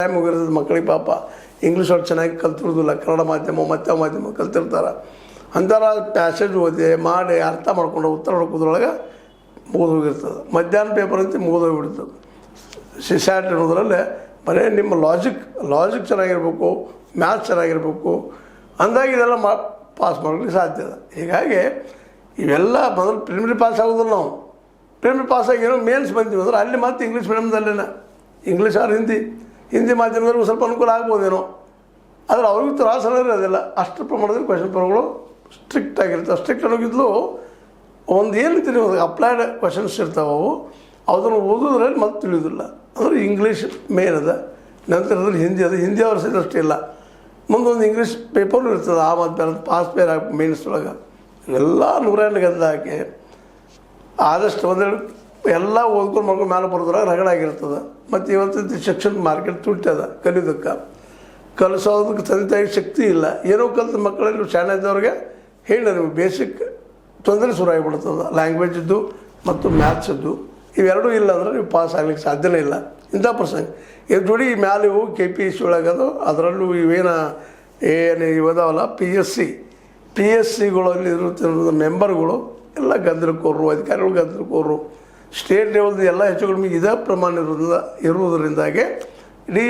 Time ಹೋಗಿರ್ತದೆ ಮಕ್ಕಳಿಗೆ ಪಾಪ English ಅವ್ರು ಚೆನ್ನಾಗಿ ಕಲ್ತಿರೋದಿಲ್ಲ, ಕನ್ನಡ ಮಾಧ್ಯಮ ಮಾಧ್ಯಮ ಕಲ್ತಿರ್ತಾರೆ. ಅಂಥರ ಪ್ಯಾಸೇಜ್ ಓದಿ ಮಾಡಿ ಅರ್ಥ ಮಾಡ್ಕೊಂಡು ಉತ್ತರ ಹುಡುಕೋದ್ರೊಳಗೆ ಮುಗಿದೋಗಿರ್ತದೆ. ಮಧ್ಯಾಹ್ನ ಪೇಪರ್ ಅಂತ ಮುಗಿದೋಗ್ಬಿಡ್ತದೆ. ಸಿಸ್ಯಾಟ್ ಅನ್ನೋದ್ರಲ್ಲಿ ಬರೀ ನಿಮ್ಮ ಲಾಜಿಕ್ ಚೆನ್ನಾಗಿರ್ಬೇಕು, ಮ್ಯಾಥ್ಸ್ ಚೆನ್ನಾಗಿರ್ಬೇಕು, ಅಂದಾಗ ಇದೆಲ್ಲ ಪಾಸ್ ಮಾಡೋಕ್ಕೆ ಸಾಧ್ಯ ಇದೆ. ಹೀಗಾಗಿ ಇವೆಲ್ಲ ಮೊದಲು ಪ್ರಿಲಿಮಿನರಿ ಪಾಸ್ ಆಗೋದಿಲ್ಲ. ನಾವು ಪ್ರಿಲಿಮಿನರಿ ಪಾಸ್ ಆಗಿರೋ ಮೇನ್ಸ್ ಬಂದೀವಿ ಅಂದ್ರೆ ಅಲ್ಲಿ ಮತ್ತೆ ಇಂಗ್ಲೀಷ್ ಮೀಡಿಯಮ್ದಲ್ಲೇನ ಇಂಗ್ಲೀಷ್ ಆರ್ ಹಿಂದಿ ಮಾಧ್ಯಮದಲ್ಲಿ ಸ್ವಲ್ಪ ಅನುಕೂಲ ಆಗ್ಬೋದೇನೋ, ಆದರೆ ಅವ್ರಿಗೂ ತ್ರಾಸ ಇರೋದಿಲ್ಲ. ಅಷ್ಟು ಪ್ರಮಾಣದಲ್ಲಿ ಕ್ವೆಶನ್ ಪೇಪರ್ಗಳು ಸ್ಟ್ರಿಕ್ಟ್ ಆಗಿರ್ತವೆ. ಸ್ಟ್ರಿಕ್ಟ್ ಅನ್ನೋಗಿದ್ಲು ಒಂದು ಏನು ತಿಳಿಯೋದು ಅಪ್ಲೈಡ್ ಕ್ವೆಶನ್ಸ್ ಇರ್ತಾವೆ, ಅವು ಅದನ್ನು ಓದೋದ್ರಲ್ಲಿ ಮತ್ತೆ ತಿಳಿಯೋದಿಲ್ಲ. ಅಂದರೆ ಇಂಗ್ಲೀಷ್ ಮೇನ್ ಅದ, ನಂತರದಲ್ಲಿ ಹಿಂದಿ ಅದ. ಹಿಂದಿ ಅವ್ರ ಸಹಿತ ಅಷ್ಟಿಲ್ಲ, ಮುಂದೊಂದು ಇಂಗ್ಲೀಷ್ ಪೇಪರು ಇರ್ತದೆ. ಆ ಮಾಧ್ಯಮ ಪಾಸ್ ಪೇರ್ ಹಾಕಿ ಮೇನ್ಸ್ ಒಳಗೆ ಎಲ್ಲ 108 ಗಂಟೆ ಹಾಕಿ ಆದಷ್ಟು ಒಂದೆರಡು ಎಲ್ಲ ಓದ್ಕೊಂಡು ಮಾಡ್ಕೊಂಡು ಮೇಲೆ ಬರೋದ್ರಾಗ ರಗಡಾಗಿರ್ತದೆ. ಮತ್ತು ಇವತ್ತಿನ ಶಿಕ್ಷಣ ಮಾರ್ಕೆಟ್ ತುಟ್ಟ್ಯದ, ಕಲಿಯೋದಕ್ಕೆ ಕಲಿಸೋದಕ್ಕೆ ತಂದೆ ತಾಯಿ ಶಕ್ತಿ ಇಲ್ಲ. ಏನೋ ಕಲಿತ ಮಕ್ಕಳಲ್ಲಿ ಶಾಣೆ ಇದ್ದವ್ರಿಗೆ ಹೇಳಿ ನಿಮಗೆ ಬೇಸಿಕ್ ತೊಂದರೆ ಶುರುವಾಗಿಬಿಡ್ತದೆ. ಲ್ಯಾಂಗ್ವೇಜಿದ್ದು ಮತ್ತು ಮ್ಯಾಥ್ಸದ್ದು ಇವೆರಡೂ ಇಲ್ಲ ಅಂದರೆ ನೀವು ಪಾಸ್ ಆಗ್ಲಿಕ್ಕೆ ಸಾಧ್ಯನೇ ಇಲ್ಲ. ಇಂಥ ಪ್ರಸಂಗ ಇದ್ರ ಜೋಡಿ ಮ್ಯಾಲೆ ಇವು KPSC ಒಳಗದು, ಅದರಲ್ಲೂ ಏನು ಇವದಾವಲ್ಲ ಪಿ ಎಸ್ ಸಿಗಳಲ್ಲಿ ಇರುತ್ತಿರೋ ಮೆಂಬರ್ಗಳು ಎಲ್ಲ ಗದ್ದಲಕ್ಕೋರು, ಅಧಿಕಾರಿಗಳು ಗದ್ದಲಕ್ಕೋರು. ಸ್ಟೇಟ್ ಲೆವೆಲ್ದು ಎಲ್ಲ ಹೆಚ್ಚು ಕಡಿಮೆ ಇದೇ ಪ್ರಮಾಣ ಇರುವುದರಿಂದಾಗೆ